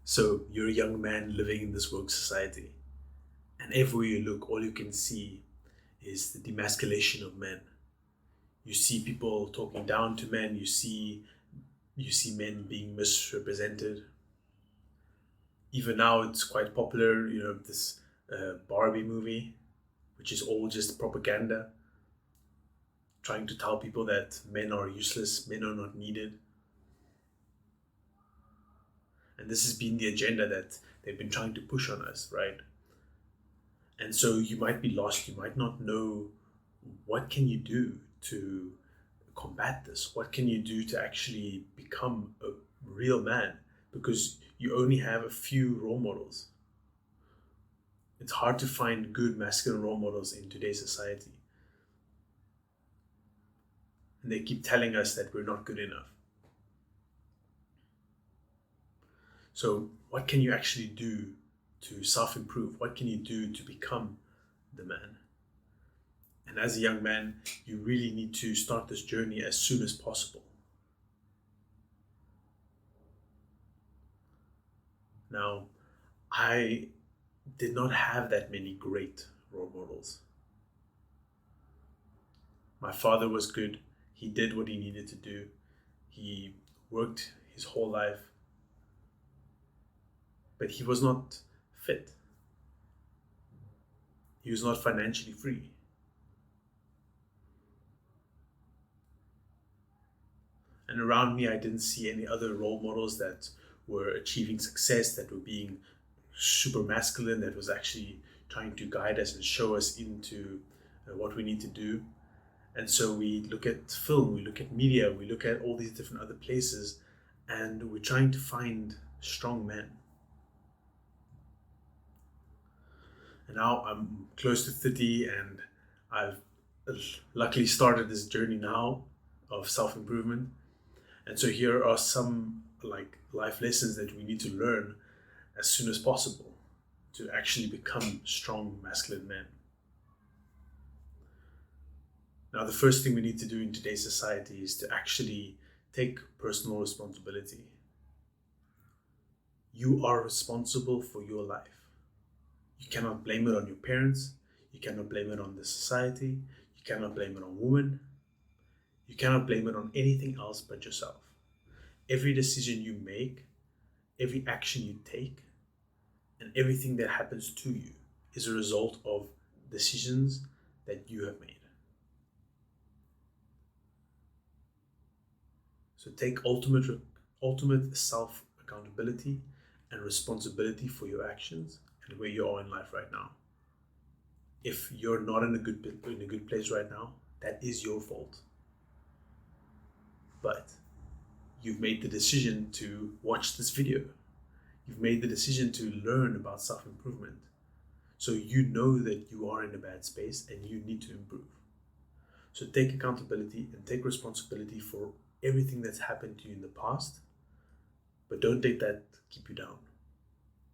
So you're a young man living in this woke society, and everywhere you look, all you can see is the demasculation of men. You see people talking down to men. You see men being misrepresented. Even now, it's quite popular. This Barbie movie, which is all just propaganda, trying to tell people that men are useless, men are not needed, and this has been the agenda that they've been trying to push on us, right? And so you might be lost. You might not know what can you do to combat this. What can you do to actually become a real man? Because you only have a few role models. It's hard to find good masculine role models in today's society. And they keep telling us that we're not good enough. So, what can you actually do to self improve? What can you do to become the man? And as a young man, you really need to start this journey as soon as possible. Now, I did not have that many great role models. My father was good. He did what he needed to do. He worked his whole life, but he was not fit. He was not financially free. And around me, I didn't see any other role models that were achieving success, that were being super masculine, that was actually trying to guide us and show us into what we need to do. And so we look at film, we look at media, we look at all these different other places, and we're trying to find strong men. And now I'm close to 30, and I've luckily started this journey now of self improvement. And so here are some like life lessons that we need to learn as soon as possible to actually become strong masculine men. Now, the first thing we need to do in today's society is to actually take personal responsibility. You are responsible for your life. You cannot blame it on your parents. You cannot blame it on the society. You cannot blame it on women. You cannot blame it on anything else but yourself. Every decision you make, every action you take, and everything that happens to you is a result of decisions that you have made. So take ultimate self accountability and responsibility for your actions and where you are in life right now. If you're not in a good place right now, that is your fault. But you've made the decision to watch this video. You've made the decision to learn about self-improvement. So you know that you are in a bad space and you need to improve. So take accountability and take responsibility for everything that's happened to you in the past, but don't let that keep you down.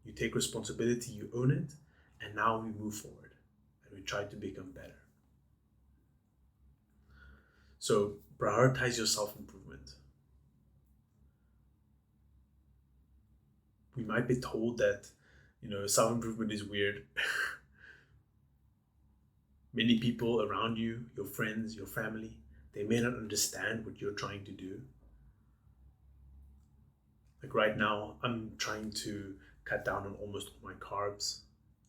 You take responsibility, you own it, and now we move forward and we try to become better. So prioritize your self-improvement. We might be told that, self-improvement is weird. Many people around you, your friends, your family, they may not understand what you're trying to do. Like right now, I'm trying to cut down on almost all my carbs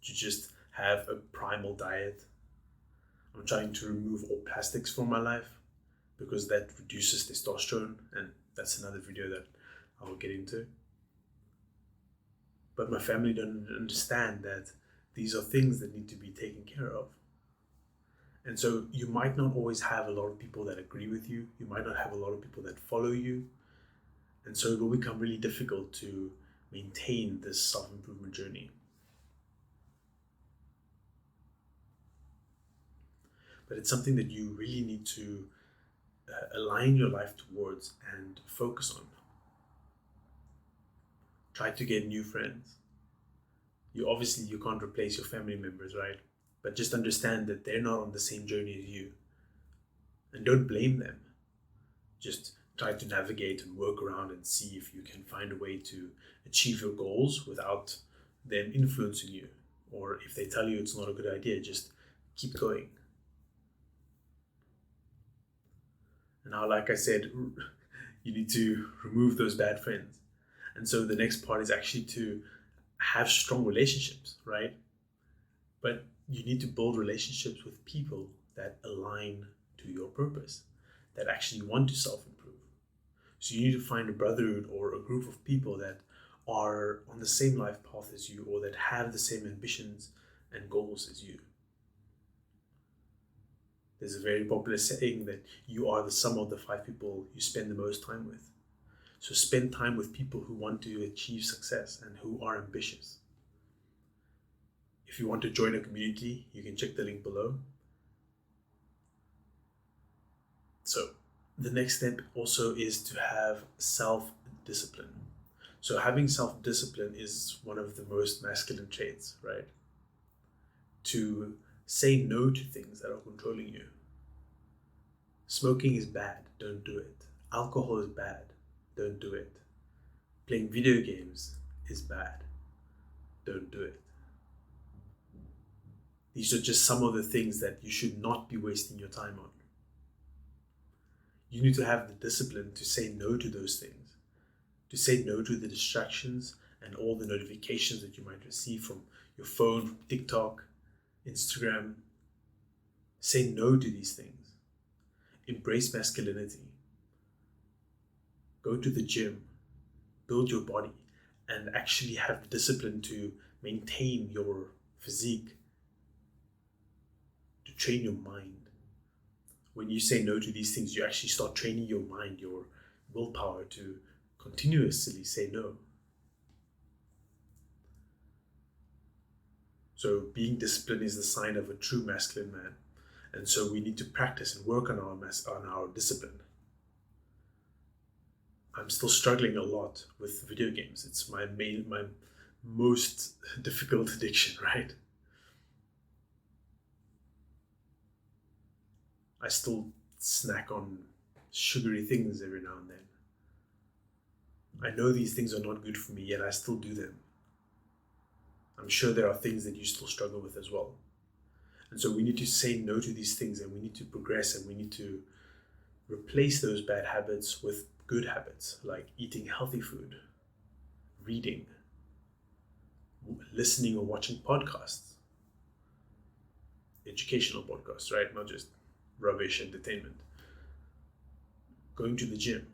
to just have a primal diet. I'm trying to remove all plastics from my life because that reduces testosterone, and that's another video that I will get into. But my family don't understand that these are things that need to be taken care of. And so you might not always have a lot of people that agree with you. You might not have a lot of people that follow you. And so it will become really difficult to maintain this self-improvement journey. But it's something that you really need to align your life towards and focus on. Try to get new friends. You can't replace your family members, right? But just understand that they're not on the same journey as you. And don't blame them. Just try to navigate and work around and see if you can find a way to achieve your goals without them influencing you. Or if they tell you it's not a good idea, just keep going. And now, like I said, you need to remove those bad friends. And so the next part is actually to have strong relationships, right? But you need to build relationships with people that align to your purpose, that actually want to self-improve. So you need to find a brotherhood or a group of people that are on the same life path as you, or that have the same ambitions and goals as you. There's a very popular saying that you are the sum of the 5 people you spend the most time with. So spend time with people who want to achieve success and who are ambitious. If you want to join a community, you can check the link below. So the next step also is to have self-discipline. So having self-discipline is one of the most masculine traits, right? To say no to things that are controlling you. Smoking is bad, don't do it. Alcohol is bad, don't do it. Playing video games is bad, don't do it. These are just some of the things that you should not be wasting your time on. You need to have the discipline to say no to those things, to say no to the distractions and all the notifications that you might receive from your phone, from TikTok, Instagram. Say no to these things. Embrace masculinity. Go to the gym, build your body, and actually have the discipline to maintain your physique, to train your mind. When you say no to these things, you actually start training your mind, your willpower to continuously say no. So being disciplined is the sign of a true masculine man. And so we need to practice and work on our discipline. I'm still struggling a lot with video games. It's my most difficult addiction, right? I still snack on sugary things every now and then. I know these things are not good for me, yet I still do them. I'm sure there are things that you still struggle with as well. And so we need to say no to these things, and we need to progress, and we need to replace those bad habits with good habits, like eating healthy food, reading, listening or watching podcasts, educational podcasts, right? Not just rubbish entertainment. Going to the gym.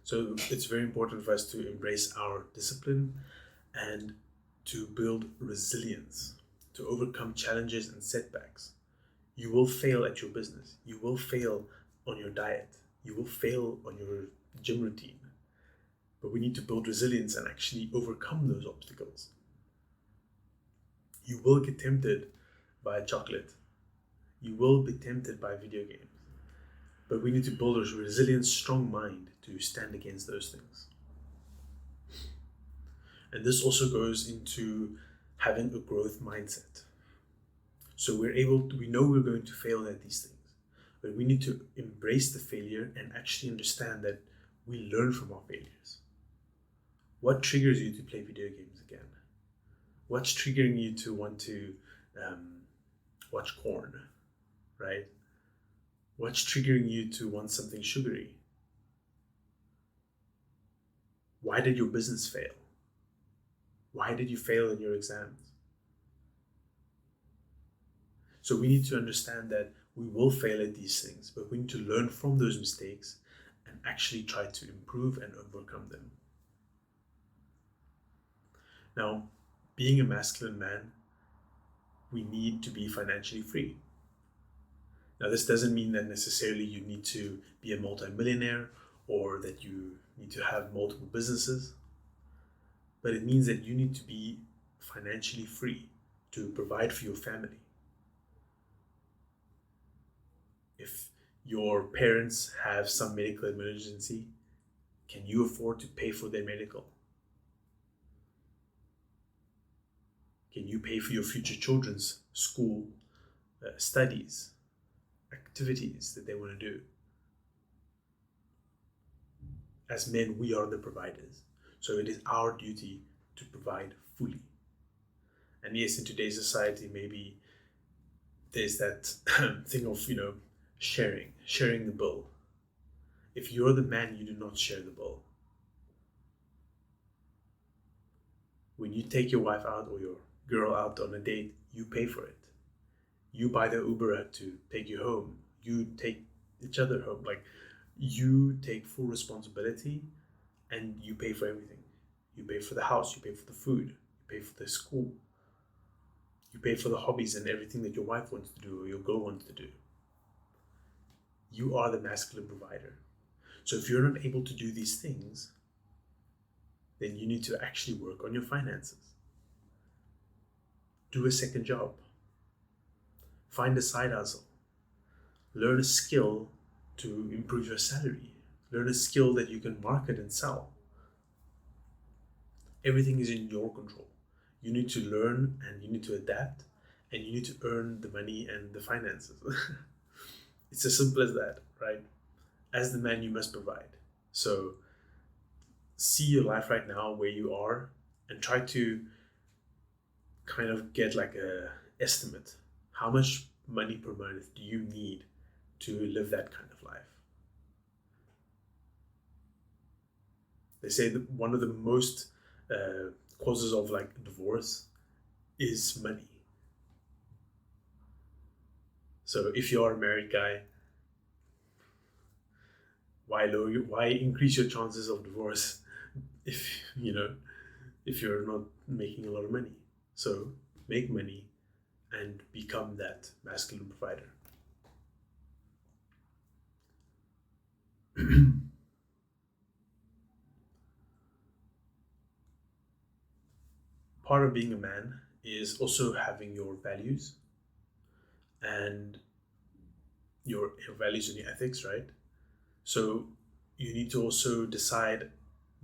So it's very important for us to embrace our discipline and to build resilience, to overcome challenges and setbacks. You will fail at your business. You will fail on your diet. You will fail on your gym routine. But we need to build resilience and actually overcome those obstacles. You will get tempted by chocolate. You will be tempted by video games. But we need to build a resilient, strong mind to stand against those things. And this also goes into having a growth mindset. So we know we're going to fail at these things, but we need to embrace the failure and actually understand that we learn from our failures. What triggers you to play video games again? What's triggering you to want to watch porn, right? What's triggering you to want something sugary? Why did your business fail? Why did you fail in your exams? So we need to understand that we will fail at these things, but we need to learn from those mistakes and actually try to improve and overcome them. Now, being a masculine man, we need to be financially free. Now, this doesn't mean that necessarily you need to be a multimillionaire or that you need to have multiple businesses, but it means that you need to be financially free to provide for your family. If your parents have some medical emergency, can you afford to pay for their medical? Can you pay for your future children's school studies, activities that they want to do. As men, we are the providers. So it is our duty to provide fully. And yes, in today's society, maybe there's that thing of, sharing the bill. If you're the man, you do not share the bill. When you take your wife out or your girl out on a date, you pay for it. You buy the Uber to take you home. You take each other home. Like, you take full responsibility and you pay for everything. You pay for the house, you pay for the food, you pay for the school, you pay for the hobbies and everything that your wife wants to do or your girl wants to do. You are the masculine provider. So if you're not able to do these things, then you need to actually work on your finances. Do a second job. Find a side hustle. Learn a skill to improve your salary. Learn a skill that you can market and sell. Everything is in your control. You need to learn and you need to adapt and you need to earn the money and the finances. It's as simple as that, right? As the man, you must provide. So see your life right now where you are and try to kind of get like a estimate. How much money per month do you need to live that kind of life? They say that one of the most causes of like divorce is money. So if you are a married guy, why increase your chances of divorce if you're not making a lot of money? So make money and become that masculine provider. Part of being a man is also having your values and your values and your ethics, right? So you need to also decide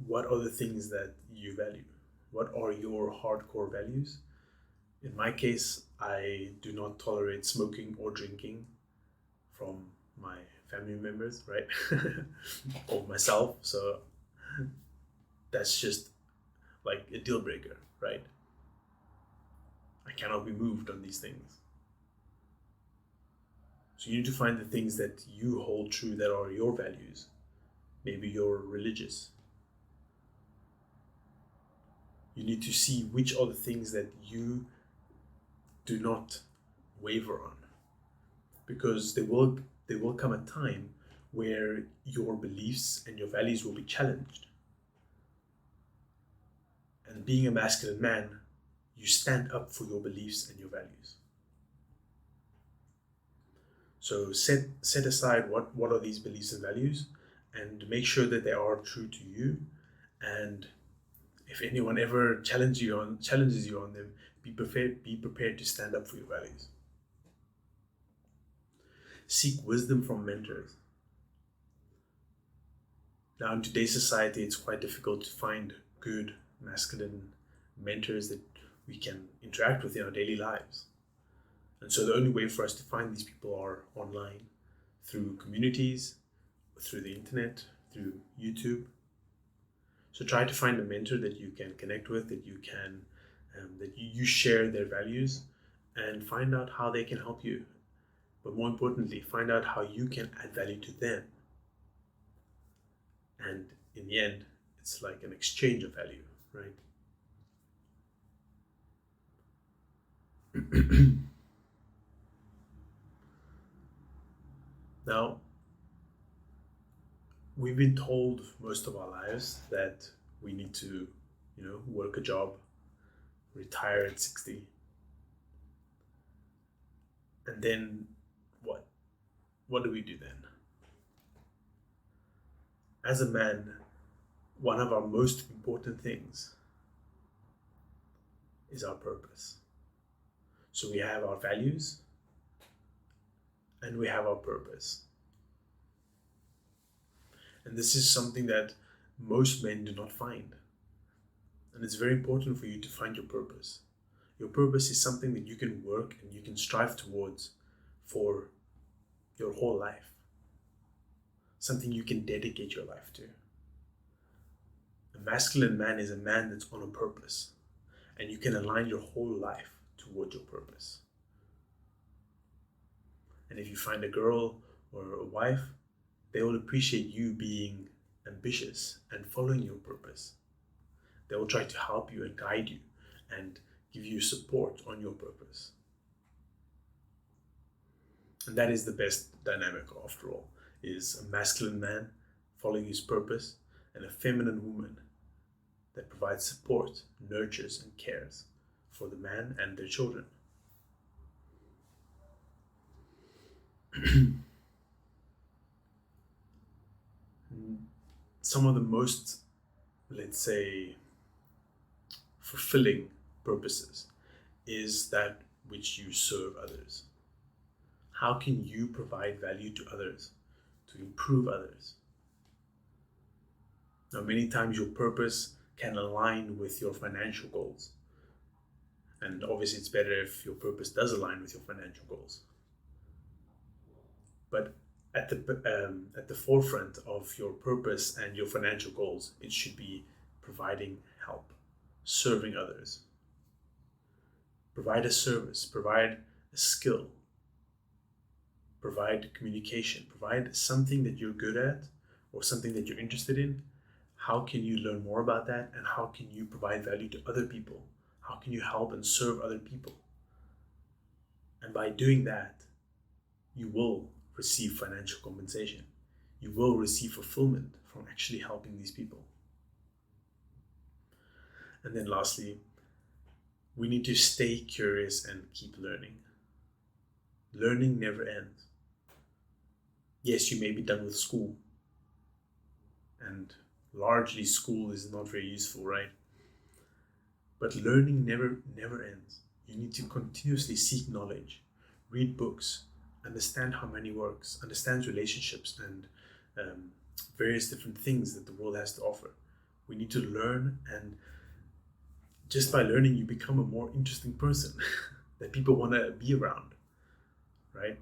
what are the things that you value. What are your hardcore values? In my case, I do not tolerate smoking or drinking from my family members, right? Or myself. So that's just like a deal breaker, right? I cannot be moved on these things. So you need to find the things that you hold true that are your values. Maybe you're religious. You need to see which are the things that you do not waver on. Because there will come a time where your beliefs and your values will be challenged. And being a masculine man, you stand up for your beliefs and your values. So set aside what are these beliefs and values and make sure that they are true to you. And if anyone ever challenges you on them, be prepared to stand up for your values. Seek wisdom from mentors. Now in today's society, it's quite difficult to find good masculine mentors that we can interact with in our daily lives. And so the only way for us to find these people are online, through communities, through the internet, through YouTube. So try to find a mentor that you can connect with, that you can, that you share their values, and find out how they can help you. But more importantly, find out how you can add value to them. And in the end, it's like an exchange of value, right? Now, we've been told most of our lives that we need to, work a job, retire at 60. And then what? What do we do then? As a man, one of our most important things is our purpose. So we have our values and we have our purpose. And this is something that most men do not find. And it's very important for you to find your purpose. Your purpose is something that you can work and you can strive towards for your whole life, something you can dedicate your life to. A masculine man is a man that's on a purpose, and you can align your whole life towards your purpose. And if you find a girl or a wife, they will appreciate you being ambitious and following your purpose. They will try to help you and guide you and give you support on your purpose. And that is the best dynamic, after all, is a masculine man following his purpose and a feminine woman that provides support, nurtures, and cares for the man and their children. Some of the most, let's say, fulfilling purposes is that which you serve others. How can you provide value to others, to improve others? Now, many times your purpose can align with your financial goals. And obviously it's better if your purpose does align with your financial goals. But at the forefront of your purpose and your financial goals, it should be providing help, serving others. Provide a service, provide a skill, provide communication, provide something that you're good at or something that you're interested in. How can you learn more about that, and how can you provide value to other people? How can you help and serve other people? And by doing that, you will receive financial compensation. You will receive fulfillment from actually helping these people. And then lastly, we need to stay curious and keep learning. Learning never ends. Yes, you may be done with school, and largely school is not very useful, right? But learning never ends. You need to continuously seek knowledge, read books, understand how money works, understand relationships, and various different things that the world has to offer. We need to learn, and just by learning, you become a more interesting person that people want to be around, right?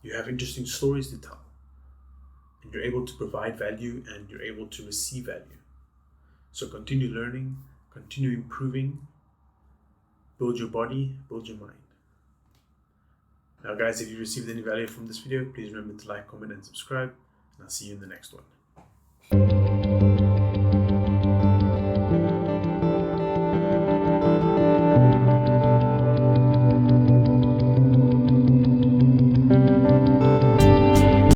You have interesting stories to tell, and you're able to provide value, and you're able to receive value. So continue learning, continue improving, build your body, build your mind. Now guys, if you received any value from this video, please remember to like, comment, and subscribe, and I'll see you in the next one.